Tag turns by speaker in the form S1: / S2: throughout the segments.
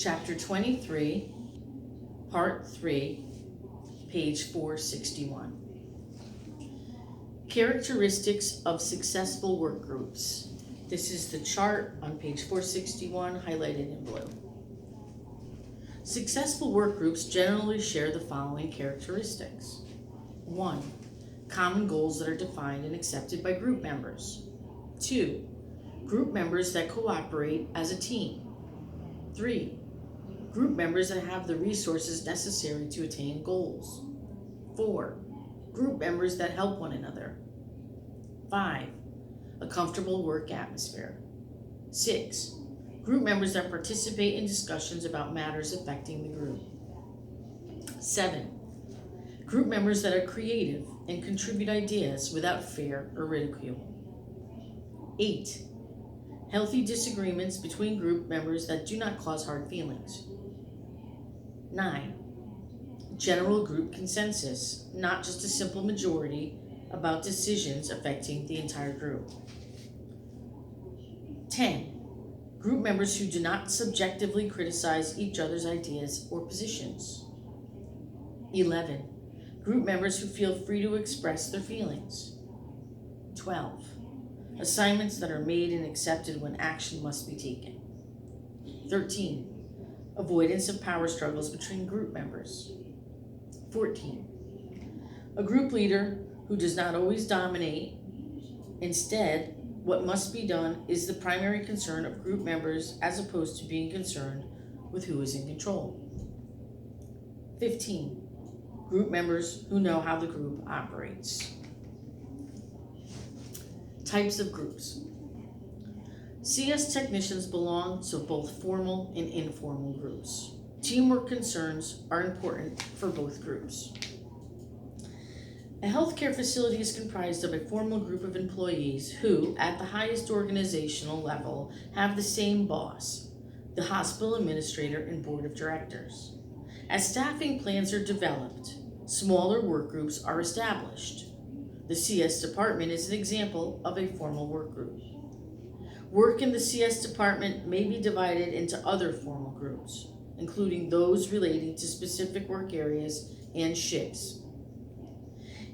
S1: Chapter 23, Part 3, page 461. Characteristics of successful work groups. This is the chart on page 461, highlighted in blue. Successful work groups generally share the following characteristics. 1. Common goals that are defined and accepted by group members. 2. Group members that cooperate as a team. 3. Group members that have the resources necessary to attain goals. 4. Group members that help one another. 5. A comfortable work atmosphere. 6. Group members that participate in discussions about matters affecting the group. 7. Group members that are creative and contribute ideas without fear or ridicule. 8. Healthy disagreements between group members that do not cause hard feelings. 9. General group consensus, not just a simple majority about decisions affecting the entire group. 10. Group members who do not subjectively criticize each other's ideas or positions. 11. Group members who feel free to express their feelings. 12. Assignments that are made and accepted when action must be taken. 13. Avoidance of power struggles between group members. 14. A group leader who does not always dominate. Instead, what must be done is the primary concern of group members as opposed to being concerned with who is in control. 15. Group members who know how the group operates. Types of groups. CS technicians belong to both formal and informal groups. Teamwork concerns are important for both groups. A healthcare facility is comprised of a formal group of employees who, at the highest organizational level, have the same boss, the hospital administrator and board of directors. As staffing plans are developed, smaller work groups are established. The CS department is an example of a formal work group. Work in the CS department may be divided into other formal groups, including those relating to specific work areas and shifts.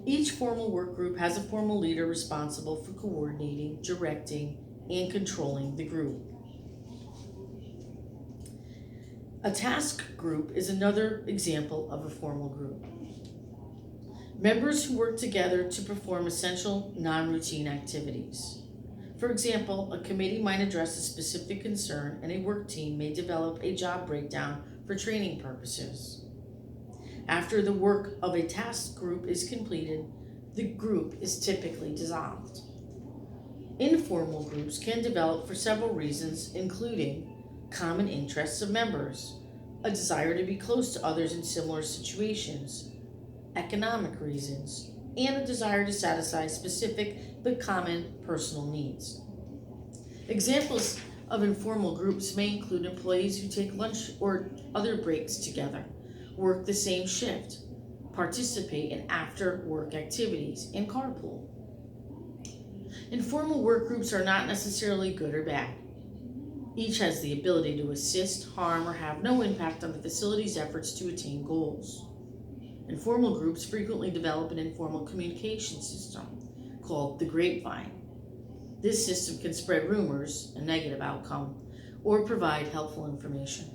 S1: Each formal work group has a formal leader responsible for coordinating, directing, and controlling the group. A task group is another example of a formal group. Members who work together to perform essential, non-routine activities. For example, a committee might address a specific concern and a work team may develop a job breakdown for training purposes. After the work of a task group is completed, the group is typically dissolved. Informal groups can develop for several reasons, including common interests of members, a desire to be close to others in similar situations, economic reasons, and a desire to satisfy specific but common personal needs. Examples of informal groups may include employees who take lunch or other breaks together, work the same shift, participate in after-work activities, and carpool. Informal work groups are not necessarily good or bad. Each has the ability to assist, harm, or have no impact on the facility's efforts to attain goals. Informal groups frequently develop an informal communication system called the grapevine. This system can spread rumors, a negative outcome, or provide helpful information.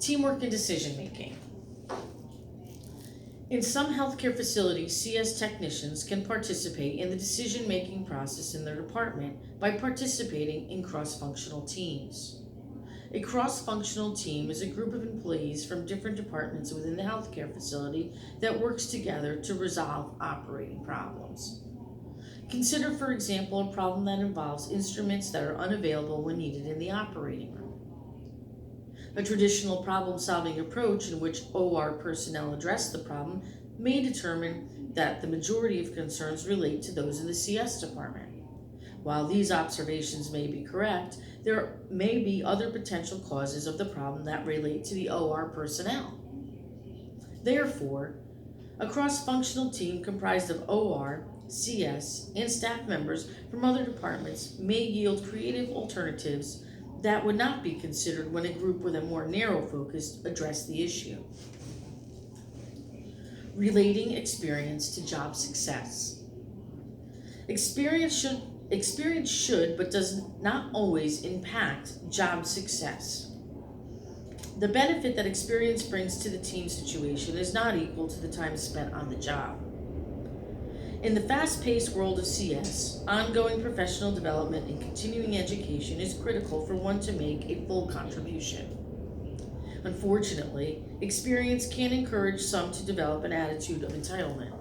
S1: Teamwork and decision making. In some healthcare facilities, CS technicians can participate in the decision-making process in their department by participating in cross-functional teams. A cross-functional team is a group of employees from different departments within the healthcare facility that works together to resolve operating problems. Consider, for example, a problem that involves instruments that are unavailable when needed in the operating room. A traditional problem-solving approach in which OR personnel address the problem may determine that the majority of concerns relate to those in the CS department. While these observations may be correct, there may be other potential causes of the problem that relate to the OR personnel. Therefore, a cross-functional team comprised of OR, CS, and staff members from other departments may yield creative alternatives that would not be considered when a group with a more narrow focus addressed the issue. Relating experience to job success. Experience should but does not always impact job success. The benefit that experience brings to the team situation is not equal to the time spent on the job. In the fast-paced world of CS, ongoing professional development and continuing education is critical for one to make a full contribution. Unfortunately, experience can encourage some to develop an attitude of entitlement.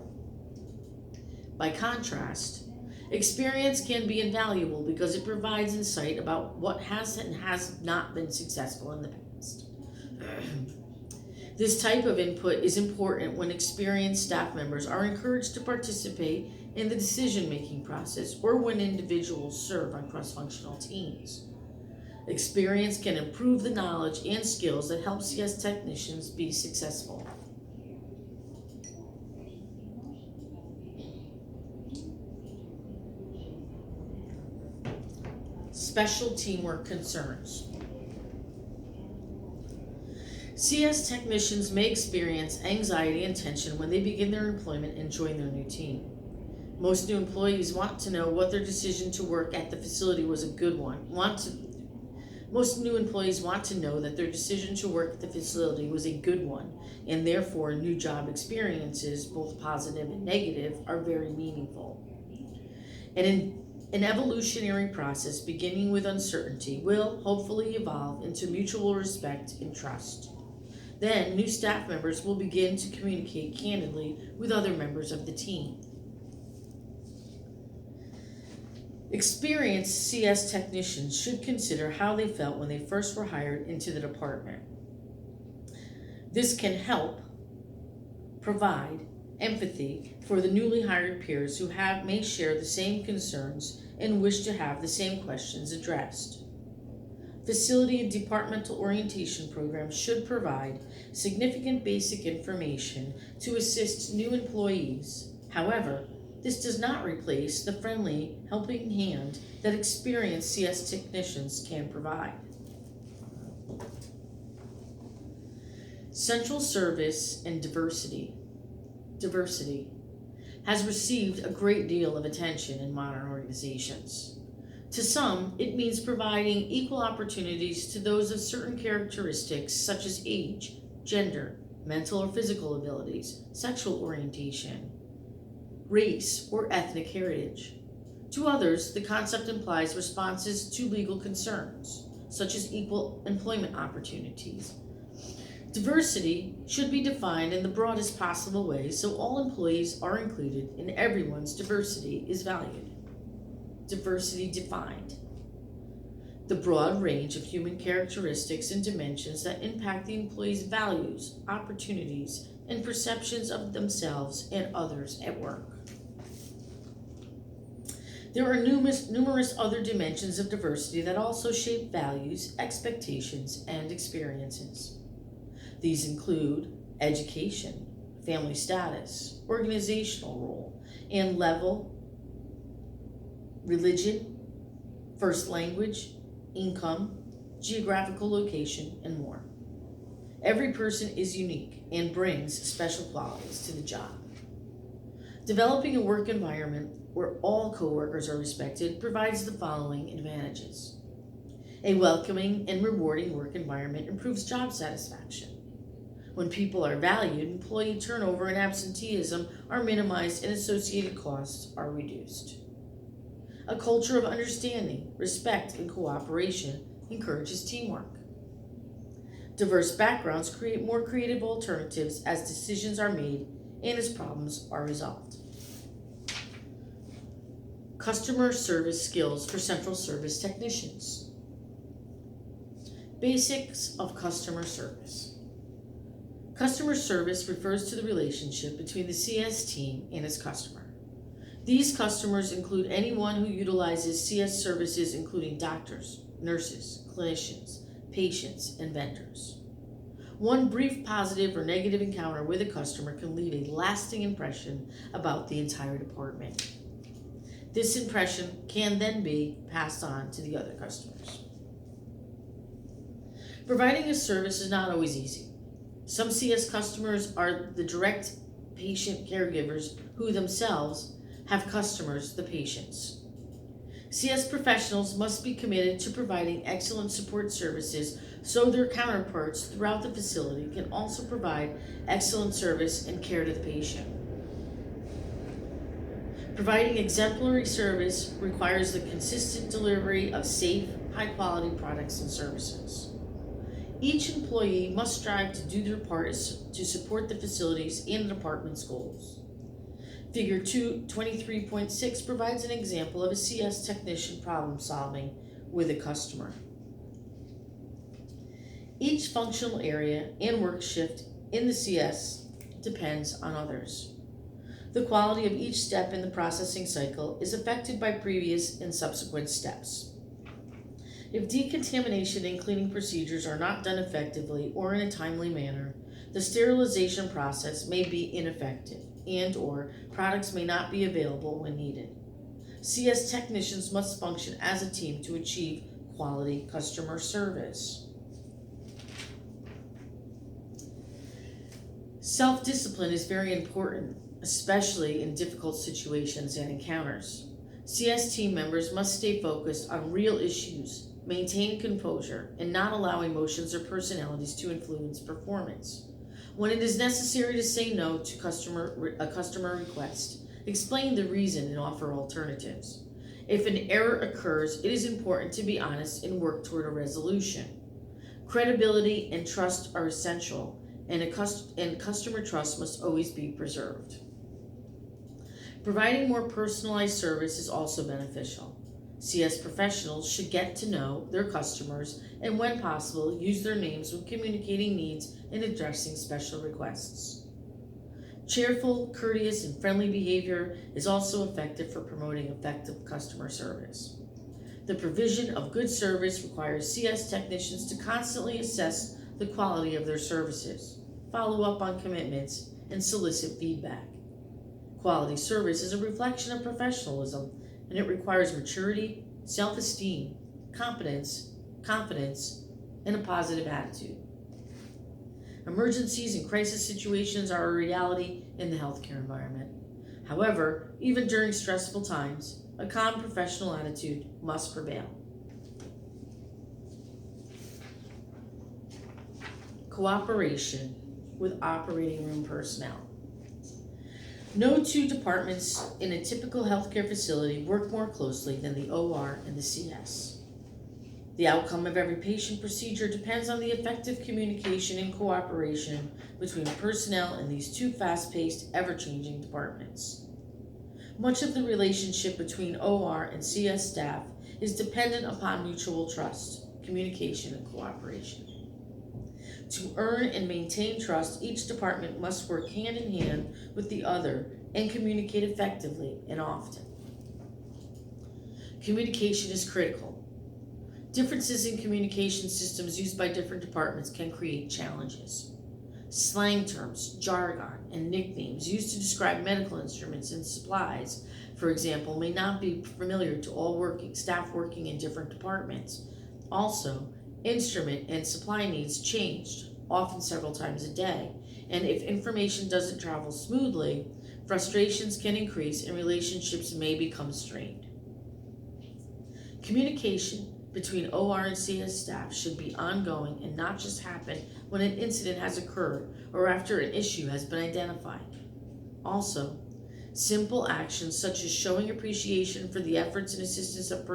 S1: By contrast, experience can be invaluable because it provides insight about what has and has not been successful in the past. This type of input is important when experienced staff members are encouraged to participate in the decision-making process or when individuals serve on cross-functional teams. Experience can improve the knowledge and skills that help CS technicians be successful. Special teamwork concerns. CS technicians may experience anxiety and tension when they begin their employment and join their new team. Most new employees want to know what their decision to work at the facility was a good one. Most new employees want to know that their decision to work at the facility was a good one, and therefore new job experiences, both positive and negative, are very meaningful. And an evolutionary process beginning with uncertainty will hopefully evolve into mutual respect and trust. Then, new staff members will begin to communicate candidly with other members of the team. Experienced CS technicians should consider how they felt when they first were hired into the department. This can help provide empathy for the newly hired peers who may share the same concerns and wish to have the same questions addressed. Facility and departmental orientation programs should provide significant basic information to assist new employees. However, this does not replace the friendly, helping hand that experienced CS technicians can provide. Central service and diversity. Diversity has received a great deal of attention in modern organizations. To some, it means providing equal opportunities to those of certain characteristics such as age, gender, mental or physical abilities, sexual orientation, race, or ethnic heritage. To others, the concept implies responses to legal concerns, such as equal employment opportunities. Diversity should be defined in the broadest possible way so all employees are included and everyone's diversity is valued. Diversity defined: the broad range of human characteristics and dimensions that impact the employee's values, opportunities, and perceptions of themselves and others at work. There are numerous other dimensions of diversity that also shape values, expectations, and experiences. These include education, family status, organizational role and level, religion, first language, income, geographical location, and more. Every person is unique and brings special qualities to the job. Developing a work environment where all coworkers are respected provides the following advantages. A welcoming and rewarding work environment improves job satisfaction. When people are valued, employee turnover and absenteeism are minimized and associated costs are reduced. A culture of understanding, respect, and cooperation encourages teamwork. Diverse backgrounds create more creative alternatives as decisions are made and as problems are resolved. Customer service skills for central service technicians. Basics of customer service. Customer service refers to the relationship between the CS team and its customer. These customers include anyone who utilizes CS services, including doctors, nurses, clinicians, patients, and vendors. One brief positive or negative encounter with a customer can leave a lasting impression about the entire department. This impression can then be passed on to the other customers. Providing a service is not always easy. Some CS customers are the direct patient caregivers who themselves have customers, the patients. CS professionals must be committed to providing excellent support services so their counterparts throughout the facility can also provide excellent service and care to the patient. Providing exemplary service requires the consistent delivery of safe, high-quality products and services. Each employee must strive to do their part to support the facilities and the department's goals. Figure 23.6 provides an example of a CS technician problem solving with a customer. Each functional area and work shift in the CS depends on others. The quality of each step in the processing cycle is affected by previous and subsequent steps. If decontamination and cleaning procedures are not done effectively or in a timely manner, the sterilization process may be ineffective and/or products may not be available when needed. CS technicians must function as a team to achieve quality customer service. Self-discipline is very important, especially in difficult situations and encounters. CS team members must stay focused on real issues, maintain composure, and not allow emotions or personalities to influence performance. When it is necessary to say no to a customer request, explain the reason and offer alternatives. If an error occurs, it is important to be honest and work toward a resolution. Credibility and trust are essential, and customer trust must always be preserved. Providing more personalized service is also beneficial. CS professionals should get to know their customers and, when possible, use their names when communicating needs and addressing special requests. Cheerful, courteous, and friendly behavior is also effective for promoting effective customer service. The provision of good service requires CS technicians to constantly assess the quality of their services, follow up on commitments, and solicit feedback. Quality service is a reflection of professionalism, and it requires maturity, self-esteem, competence, confidence, and a positive attitude. Emergencies and crisis situations are a reality in the healthcare environment. However, even during stressful times, a calm professional attitude must prevail. Cooperation with operating room personnel. No two departments in a typical healthcare facility work more closely than the OR and the CS. The outcome of every patient procedure depends on the effective communication and cooperation between personnel in these two fast-paced, ever-changing departments. Much of the relationship between OR and CS staff is dependent upon mutual trust, communication, and cooperation. To earn and maintain trust, each department must work hand in hand with the other and communicate effectively and often. Communication is critical. Differences in communication systems used by different departments can create challenges. Slang terms, jargon, and nicknames used to describe medical instruments and supplies, for example, may not be familiar to all staff working in different departments. Also, instrument and supply needs changed, often several times a day, and if information doesn't travel smoothly, frustrations can increase and relationships may become strained. Communication between OR and CS staff should be ongoing and not just happen when an incident has occurred or after an issue has been identified. Also, simple actions such as showing appreciation for the efforts and assistance of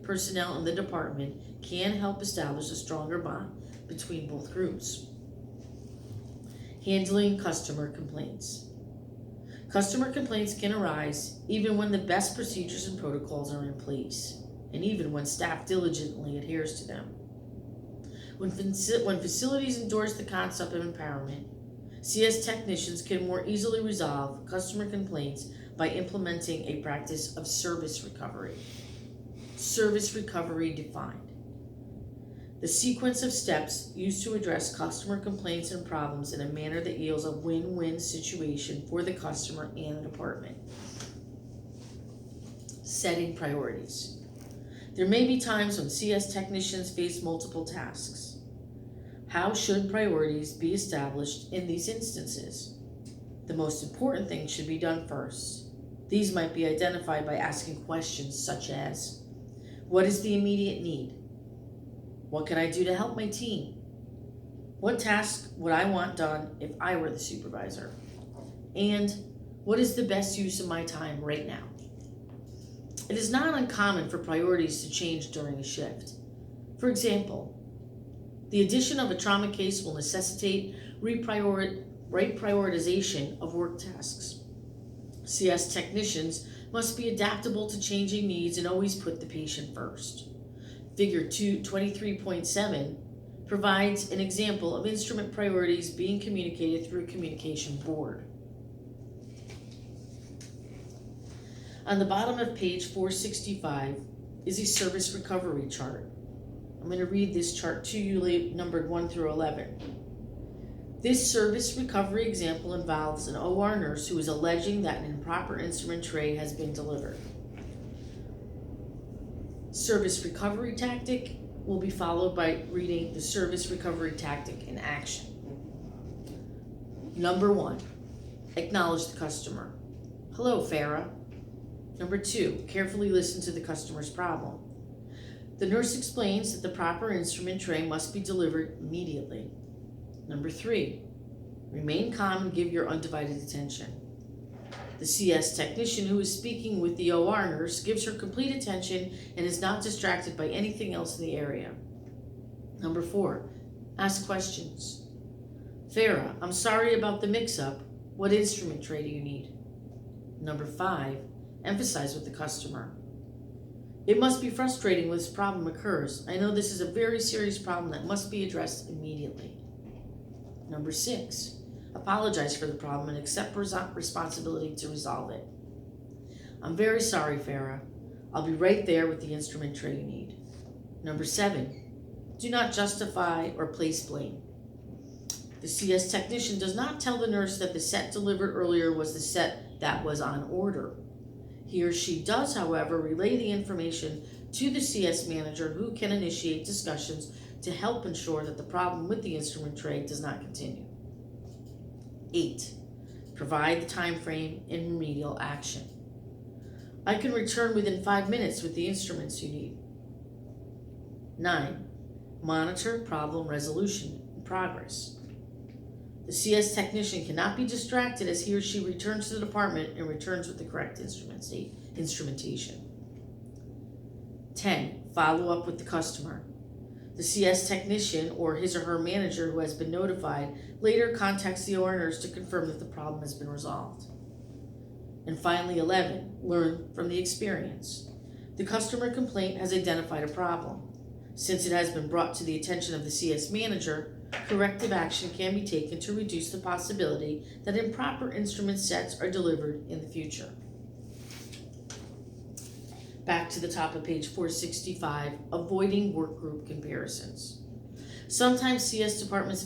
S1: personnel in the department can help establish a stronger bond between both groups. Handling customer complaints. Customer complaints can arise even when the best procedures and protocols are in place, and even when staff diligently adheres to them. When facilities endorse the concept of empowerment, CS technicians can more easily resolve customer complaints by implementing a practice of service recovery. Service recovery defined. The sequence of steps used to address customer complaints and problems in a manner that yields a win-win situation for the customer and the department. Setting priorities. There may be times when CS technicians face multiple tasks. How should priorities be established in these instances? The most important things should be done first. These might be identified by asking questions such as, what is the immediate need? What can I do to help my team? What task would I want done if I were the supervisor? And what is the best use of my time right now? It is not uncommon for priorities to change during a shift. For example, the addition of a trauma case will necessitate reprioritization of work tasks. CS technicians must be adaptable to changing needs and always put the patient first. Figure 23.7 provides an example of instrument priorities being communicated through a communication board. On the bottom of page 465 is a service recovery chart. I'm going to read this chart to you, numbered 1 through 11. This service recovery example involves an OR nurse who is alleging that an improper instrument tray has been delivered. Service recovery tactic will be followed by reading the service recovery tactic in action. Number 1, acknowledge the customer. Hello, Farah. Number 2, carefully listen to the customer's problem. The nurse explains that the proper instrument tray must be delivered immediately. Number 3, remain calm and give your undivided attention. The CS technician who is speaking with the OR nurse gives her complete attention and is not distracted by anything else in the area. Number 4, ask questions. Farah, I'm sorry about the mix-up. What instrument tray do you need? Number 5, emphasize with the customer. It must be frustrating when this problem occurs. I know this is a very serious problem that must be addressed immediately. Number 6, apologize for the problem and accept responsibility to resolve it. I'm very sorry, Farah. I'll be right there with the instrument tray you need. Number 7, do not justify or place blame. The CS technician does not tell the nurse that the set delivered earlier was the set that was on order. He or she does, however, relay the information to the CS manager, who can initiate discussions to help ensure that the problem with the instrument tray does not continue. 8, provide the time frame in remedial action. I can return within 5 minutes with the instruments you need. 9, monitor problem resolution in progress. The CS technician cannot be distracted as he or she returns to the department and returns with the correct instrumentation. 10, follow up with the customer. The CS technician or his or her manager who has been notified later contacts the OR nurse to confirm that the problem has been resolved. And finally, 11, learn from the experience. The customer complaint has identified a problem. Since it has been brought to the attention of the CS manager, corrective action can be taken to reduce the possibility that improper instrument sets are delivered in the future. Back to the top of page 465, avoiding work group comparisons. Sometimes CS departments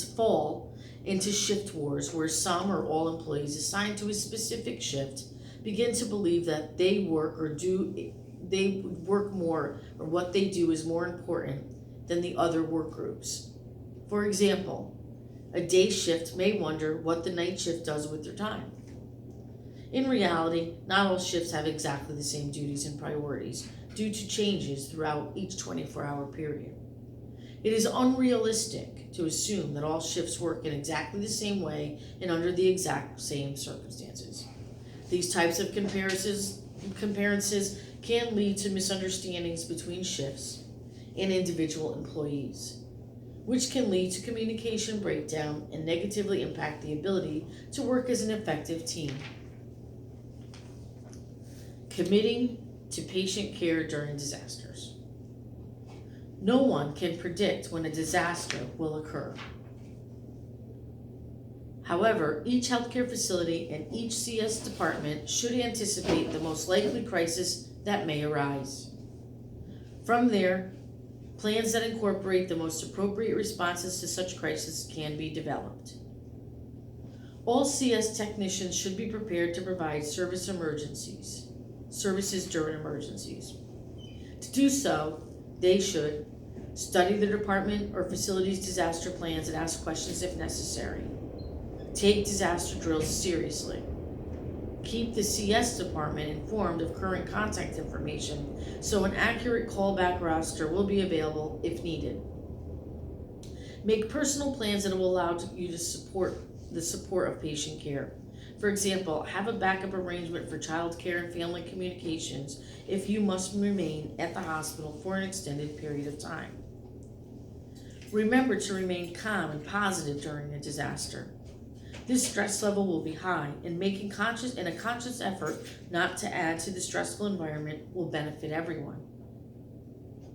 S1: fall into shift wars where some or all employees assigned to a specific shift begin to believe that they work more, or what they do is more important than the other work groups. For example, a day shift may wonder what the night shift does with their time. In reality, not all shifts have exactly the same duties and priorities due to changes throughout each 24-hour period. It is unrealistic to assume that all shifts work in exactly the same way and under the exact same circumstances. These types of comparisons can lead to misunderstandings between shifts and individual employees, which can lead to communication breakdown and negatively impact the ability to work as an effective team. Committing to patient care during disasters. No one can predict when a disaster will occur. However, each healthcare facility and each CS department should anticipate the most likely crisis that may arise. From there, plans that incorporate the most appropriate responses to such crises can be developed. All CS technicians should be prepared to provide services during emergencies. To do so, they should Study the department or facility's disaster plans and ask questions if necessary. Take disaster drills seriously. Keep the CS department informed of current contact information so an accurate callback roster will be available if needed. Make personal plans that will allow you to support the support of patient care. For example, have a backup arrangement for child care and family communications if you must remain at the hospital for an extended period of time. Remember to remain calm and positive during a disaster. This stress level will be high, and making a conscious effort not to add to the stressful environment will benefit everyone.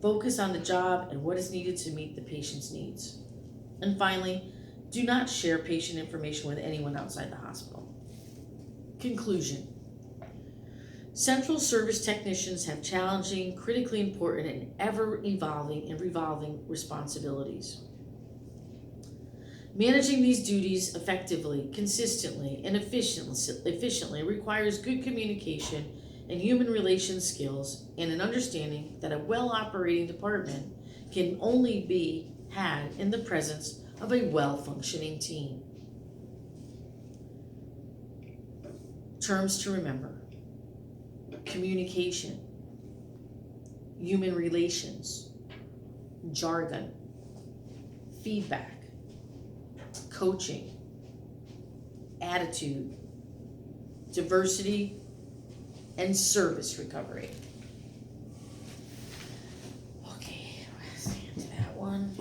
S1: Focus on the job and what is needed to meet the patient's needs. And finally, do not share patient information with anyone outside the hospital. Conclusion. Central service technicians have challenging, critically important, and ever-evolving and revolving responsibilities. Managing these duties effectively, consistently, and efficiently requires good communication and human relations skills and an understanding that a well-operating department can only be had in the presence of a well-functioning team. Terms to remember: communication, human relations, jargon, feedback, coaching, attitude, diversity, and service recovery. Okay, let's get to that one.